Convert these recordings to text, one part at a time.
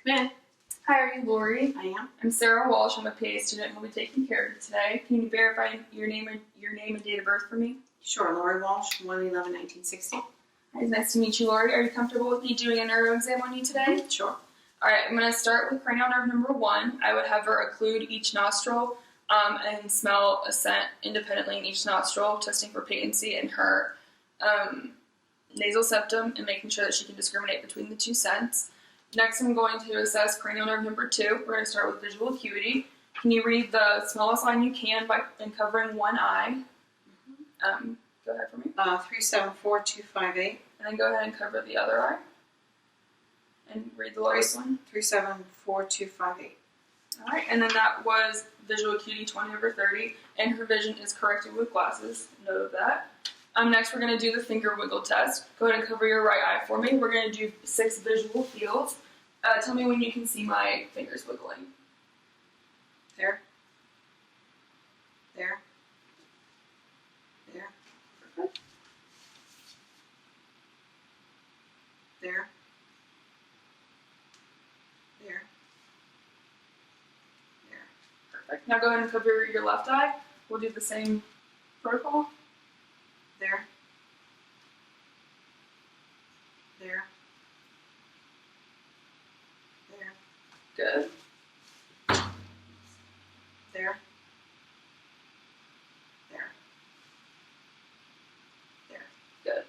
Come in. Hi, are you Lori? I am. I'm Sarah Walsh. I'm a PA student who will be taking care of you today. Can you verify your name and date of birth for me? Sure. Lori Walsh, 1/11/1960. It's nice to meet you, Lori. Are you comfortable with me doing a neuro exam on you today? Sure. All right, I'm going to start with cranial nerve number 1. I would have her occlude each nostril and smell a scent independently in each nostril, testing for patency in her nasal septum and making sure that she can discriminate between the two scents. Next, I'm going to assess cranial nerve number 2. We're going to start with visual acuity. Can you read the smallest line you can by covering one eye? Go ahead for me. 374258. And then go ahead and cover the other eye. And read the lowest one. 374258. All right, and then that was visual acuity 20/30, and her vision is corrected with glasses. Note of that. Next, we're going to do the finger wiggle test. Go ahead and cover your right eye for me. We're going to do 6 visual fields. Tell me when you can see my fingers wiggling. There. There. There. Perfect. There. There. There. Perfect. Now go ahead and cover your left eye. We'll do the same protocol. There. There. There. Good. There. There. There. Good.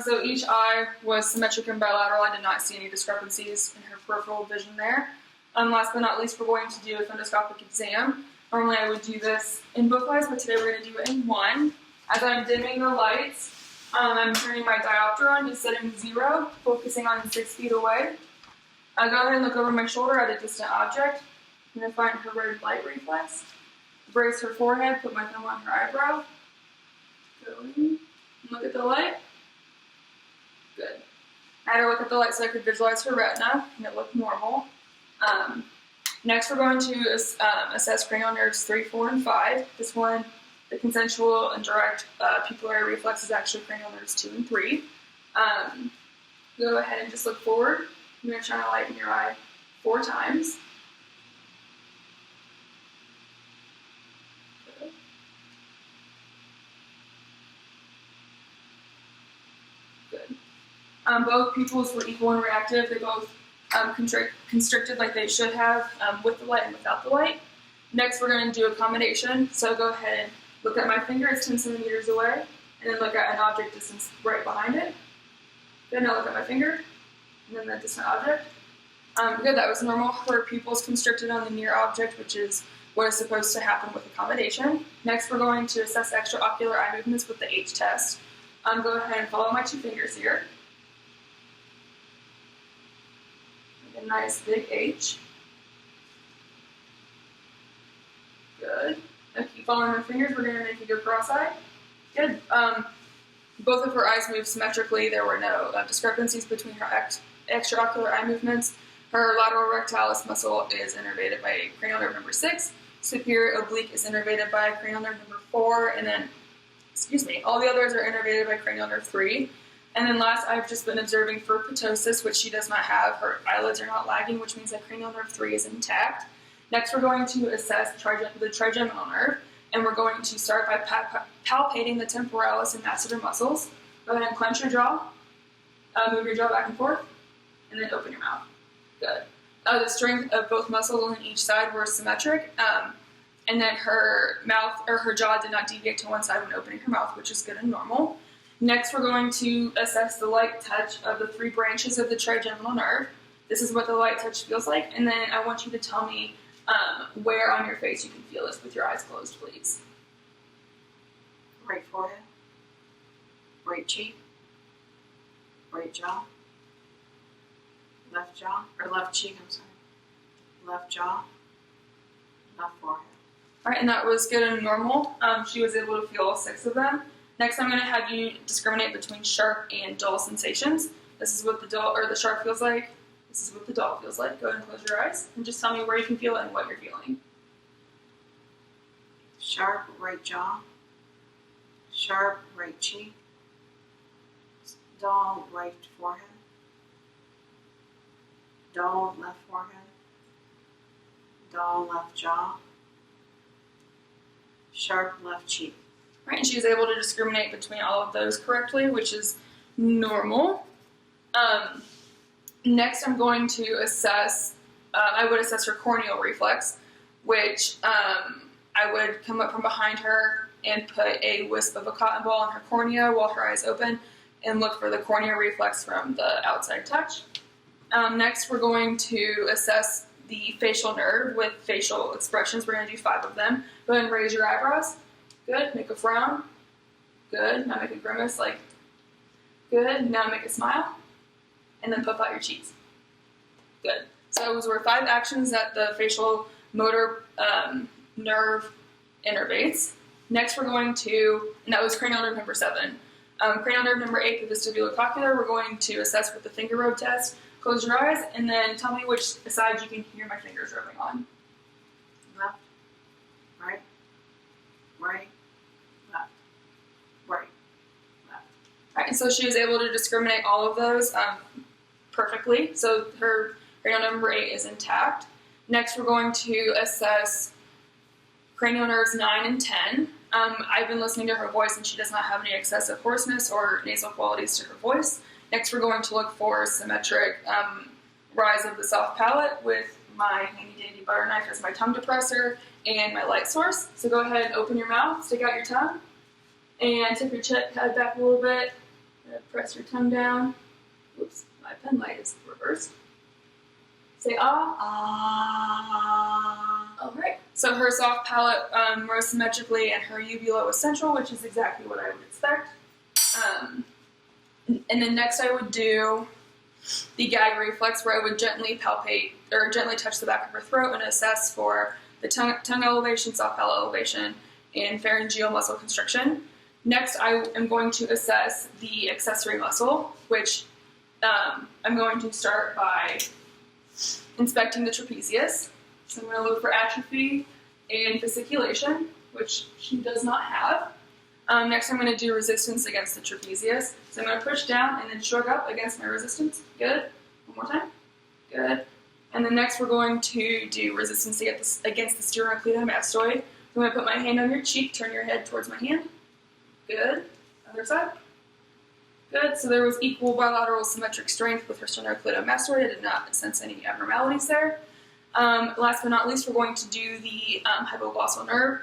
So each eye was symmetric and bilateral. I did not see any discrepancies in her peripheral vision there. Last but not least, we're going to do a fundoscopic exam. Normally I would do this in both eyes, but today we're going to do it in one. As I'm dimming the lights, I'm turning my diopter on to setting 0, focusing on 6 feet away. I'll go ahead and look over my shoulder at a distant object. I'm going to find her red light reflex. Brace her forehead, put my thumb on her eyebrow. Go in, look at the light. Good. I had her look at the light so I could visualize her retina, and it looked normal. Next, we're going to assess cranial nerves 3, 4, and 5. This one, the consensual and direct pupillary reflex, is actually cranial nerves 2 and 3. Go ahead and just look forward. I'm going to shine a light in your eye 4 times. Good. Good. Both pupils were equal and reactive. They both constricted like they should have with the light and without the light. Next, we're going to do accommodation. So go ahead and look at my finger. It's 10 centimeters away. And then look at an object distance right behind it. Then now look at my finger. And then the distant object. Good, that was normal. Her pupils constricted on the near object, which is what is supposed to happen with accommodation. Next, we're going to assess extraocular eye movements with the H test. Go ahead and follow my 2 fingers here. Make a nice big H. Good. Now keep following my fingers. We're going to make you go cross-eyed. Good. Both of her eyes moved symmetrically. There were no discrepancies between her extraocular eye movements. Her lateral rectalis muscle is innervated by cranial nerve number 6. Superior oblique is innervated by cranial nerve number 4. And then, all the others are innervated by cranial nerve 3. And then last, I've just been observing for ptosis, which she does not have. Her eyelids are not lagging, which means that cranial nerve 3 is intact. Next, we're going to assess the trigeminal nerve, and we're going to start by palpating the temporalis and masseter muscles. Go ahead and clench your jaw, move your jaw back and forth, and then open your mouth. Good. The strength of both muscles on each side were symmetric, and then her mouth or her jaw did not deviate to one side when opening her mouth, which is good and normal. Next, we're going to assess the light touch of the 3 branches of the trigeminal nerve. This is what the light touch feels like, and then I want you to tell me where on your face you can feel this with your eyes closed, please. Right forehead. Right cheek. Right jaw. Left jaw. Or left cheek, I'm sorry. Left jaw. Left forehead. All right, and that was good and normal. She was able to feel all 6 of them. Next, I'm going to have you discriminate between sharp and dull sensations. This is what the sharp feels like. This is what the dull feels like. Go ahead and close your eyes and just tell me where you can feel it and what you're feeling. Sharp right jaw. Sharp right cheek. Dull right forehead. dull left forehead, dull left jaw, sharp left cheek. Right, and she was able to discriminate between all of those correctly, which is normal. Next, I'm going to assess, I would assess her corneal reflex, which I would come up from behind her and put a wisp of a cotton ball in her cornea while her eyes open and look for the corneal reflex from the outside touch. Next, we're going to assess the facial nerve with facial expressions. We're going to do 5 of them. Go ahead and raise your eyebrows. Good. Make a frown. Good. Now make a grimace like, good. Now make a smile. And then puff out your cheeks. Good. So those were 5 actions that the facial motor nerve innervates. Next we're going to, and that was cranial nerve number 7. Cranial nerve number 8, the vestibulocochlear, we're going to assess with the finger robe test. Close your eyes and then tell me which side you can hear my fingers rubbing on. Left, right, right, left, right, left. Alright, and so she was able to discriminate all of those perfectly. So her cranial number 8 is intact. Next we're going to assess cranial nerves 9 and 10. I've been listening to her voice and she does not have any excessive hoarseness or nasal qualities to her voice. Next we're going to look for symmetric rise of the soft palate with my handy dandy butter knife as my tongue depressor and my light source. So go ahead and open your mouth, stick out your tongue, and tip your head back a little bit. Press your tongue down. Oops, my pen light is reversed. Say ah. Ah. All right. So her soft palate rose symmetrically, and her uvula was central, which is exactly what I would expect. And then next I would do the gag reflex, where I would gently palpate or gently touch the back of her throat and assess for the tongue elevation, soft palate elevation, and pharyngeal muscle constriction. Next, I am going to assess the accessory muscle, which I'm going to start by inspecting the trapezius. So I'm going to look for atrophy and fasciculation, which she does not have. Next, I'm going to do resistance against the trapezius. So I'm going to push down and then shrug up against my resistance. Good. One more time. Good. And then next, we're going to do resistance against the sternocleidomastoid. I'm going to put my hand on your cheek, turn your head towards my hand. Good. Other side. Good. So there was equal bilateral symmetric strength with her sternocleidomastoid. I did not sense any abnormalities there. Last but not least, we're going to do the hypoglossal nerve,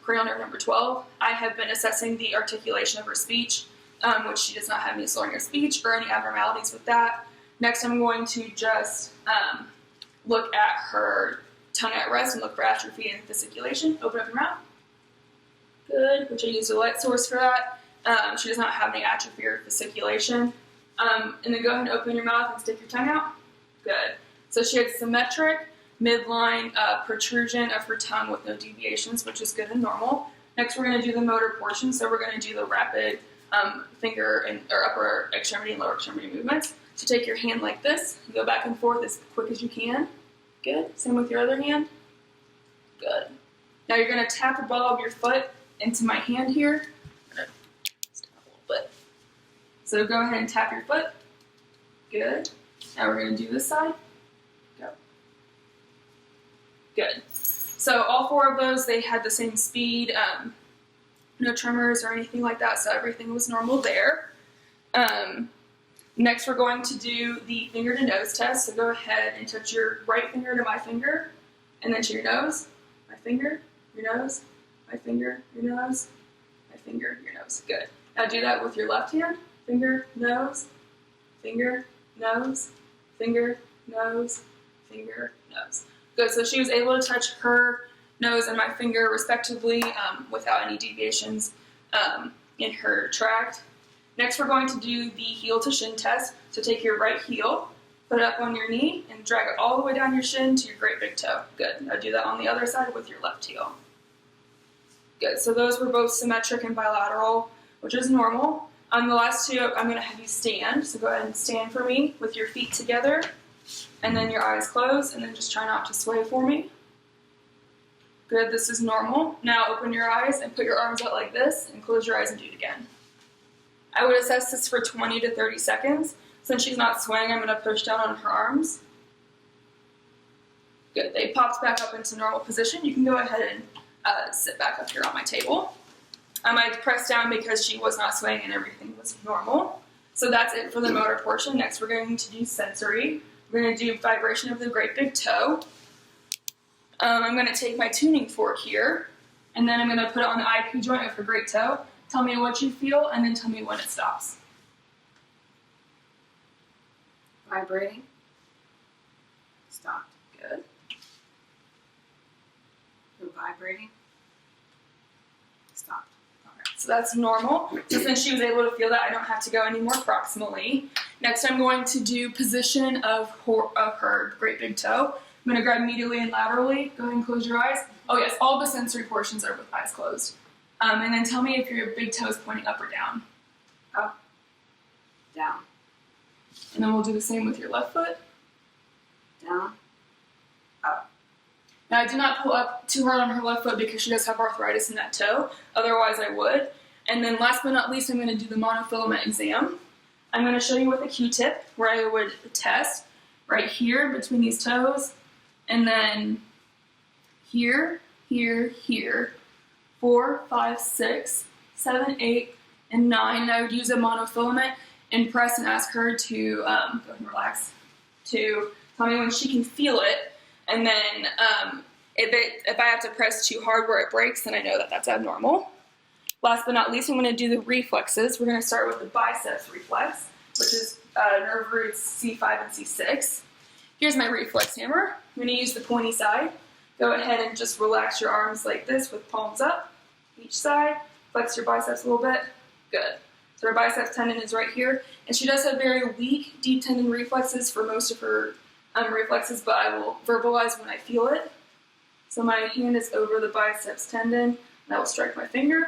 cranial nerve number 12. I have been assessing the articulation of her speech, which she does not have any slurring of speech or any abnormalities with that. Next, I'm going to just look at her tongue at rest and look for atrophy and fasciculation. Open up your mouth. Good, which I used a light source for that. She does not have any atrophy or fasciculation. And then go ahead and open your mouth and stick your tongue out. Good. So she had symmetric midline protrusion of her tongue with no deviations, which is good and normal. Next, we're going to do the motor portion. So we're going to do the rapid finger and or upper extremity and lower extremity movements. So take your hand like this, and go back and forth as quick as you can. Good. Same with your other hand. Good. Now you're going to tap the ball of your foot into my hand here. I'm going to stop a little bit. So go ahead and tap your foot. Good. Now we're going to do this side. Go. Good. So all 4 of those, they had the same speed, no tremors or anything like that, so everything was normal there. Next, we're going to do the finger to nose test. So go ahead and touch your right finger to my finger, and then to your nose, my finger, your nose, my finger, your nose, my finger, your nose. Good. Now do that with your left hand. Finger, nose, finger, nose, finger, nose, finger, nose. Good. So she was able to touch her nose and my finger respectively without any deviations in her tract. Next, we're going to do the heel to shin test. So take your right heel, put it up on your knee, and drag it all the way down your shin to your great big toe. Good. Now do that on the other side with your left heel. Good. So those were both symmetric and bilateral, which is normal. The last 2, I'm going to have you stand. So go ahead and stand for me with your feet together, and then your eyes closed, and then just try not to sway for me. Good. This is normal. Now open your eyes and put your arms out like this, and close your eyes and do it again. I would assess this for 20 to 30 seconds. Since she's not swaying, I'm going to push down on her arms. Good. They popped back up into normal position. You can go ahead and sit back up here on my table. I pressed down because she was not swaying and everything was normal. So that's it for the motor portion. Next, we're going to do sensory. We're going to do vibration of the great big toe. I'm going to take my tuning fork here, and then I'm going to put it on the IP joint of her great toe. Tell me what you feel, and then tell me when it stops. Vibrating. Stopped. Good. Vibrating. Stopped. Okay, so that's normal. So since she was able to feel that, I don't have to go any more proximally. Next, I'm going to do position of her great big toe. I'm going to grab medially and laterally. Go ahead and close your eyes. Oh yes, all the sensory portions are with eyes closed. And then tell me if your big toe is pointing up or down. Up. Down. And then we'll do the same with your left foot. Down. Up. Now, I did not pull up too hard on her left foot because she does have arthritis in that toe. Otherwise, I would. And then last but not least, I'm going to do the monofilament exam. I'm going to show you with a Q-tip where I would test right here between these toes. And then here, here, here. 4, 5, 6, 7, 8, and 9. And I would use a monofilament and press and ask her to, go ahead and relax, to tell me when she can feel it. And then if I have to press too hard where it breaks, then I know that that's abnormal. Last but not least, I'm going to do the reflexes. We're going to start with the biceps reflex, which is nerve roots C5 and C6. Here's my reflex hammer. I'm going to use the pointy side. Go ahead and just relax your arms like this with palms up each side. Flex your biceps a little bit. Good. So her biceps tendon is right here. And she does have very weak deep tendon reflexes for most of her reflexes, but I will verbalize when I feel it. So my hand is over the biceps tendon, and I will strike my finger.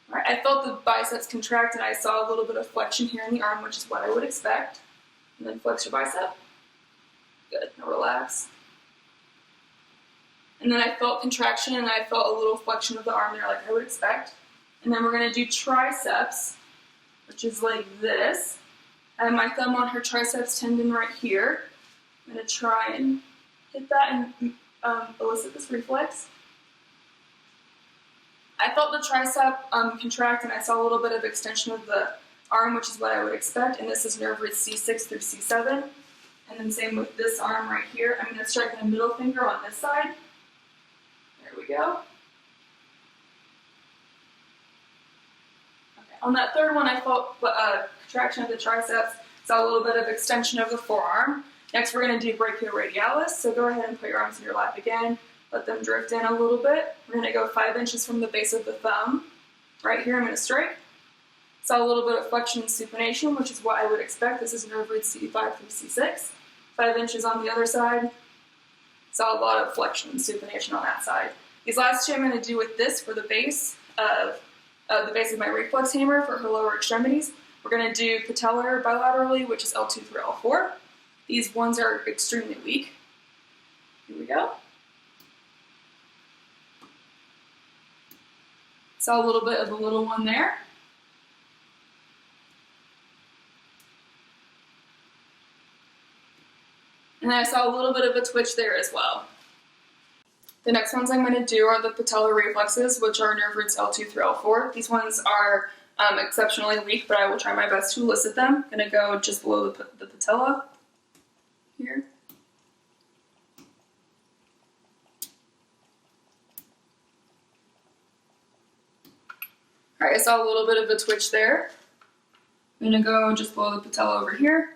All right, I felt the biceps contract, and I saw a little bit of flexion here in the arm, which is what I would expect. And then flex your bicep. Good. Now relax. And then I felt contraction, and I felt a little flexion of the arm there like I would expect. And then we're going to do triceps, which is like this. I have my thumb on her triceps tendon right here. I'm going to try and hit that and elicit this reflex. I felt the tricep contract, and I saw a little bit of extension of the arm, which is what I would expect. And this is nerve roots C6 through C7. And then same with this arm right here. I'm going to strike my middle finger on this side. There we go. Okay. On that third one, I felt contraction of the triceps, saw a little bit of extension of the forearm. Next, we're going to do brachioradialis. So go ahead and put your arms in your lap again. Let them drift in a little bit. We're going to go 5 inches from the base of the thumb. Right here, I'm going to strike. Saw a little bit of flexion and supination, which is what I would expect. This is nerve roots C5 through C6. 5 inches on the other side. Saw a lot of flexion and supination on that side. These last two I'm going to do with this for the base of my reflex hammer for her lower extremities. We're going to do patellar bilaterally, which is L2 through L4. These ones are extremely weak. Here we go. Saw a little bit of the little one there. And I saw a little bit of a twitch there as well. The next ones I'm going to do are the patellar reflexes, which are nerve roots L2 through L4. These ones are exceptionally weak, but I will try my best to elicit them. I'm going to go just below the patella here. All right, I saw a little bit of a twitch there. I'm going to go just below the patella over here.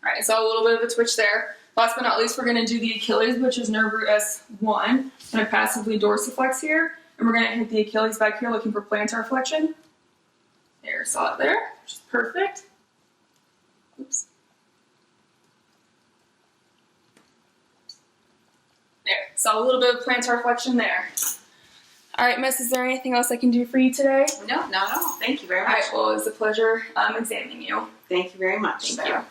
All right, I saw a little bit of a twitch there. Last but not least, we're going to do the Achilles, which is nerve root S1. I'm going to passively dorsiflex here, and we're going to hit the Achilles back here looking for plantar flexion. There, saw it there, which is perfect. Oops. There, saw a little bit of plantar flexion there. All right, Miss, is there anything else I can do for you today? No, not at all. Thank you very much. All right, well, it was a pleasure examining you. Thank you very much. Thank you.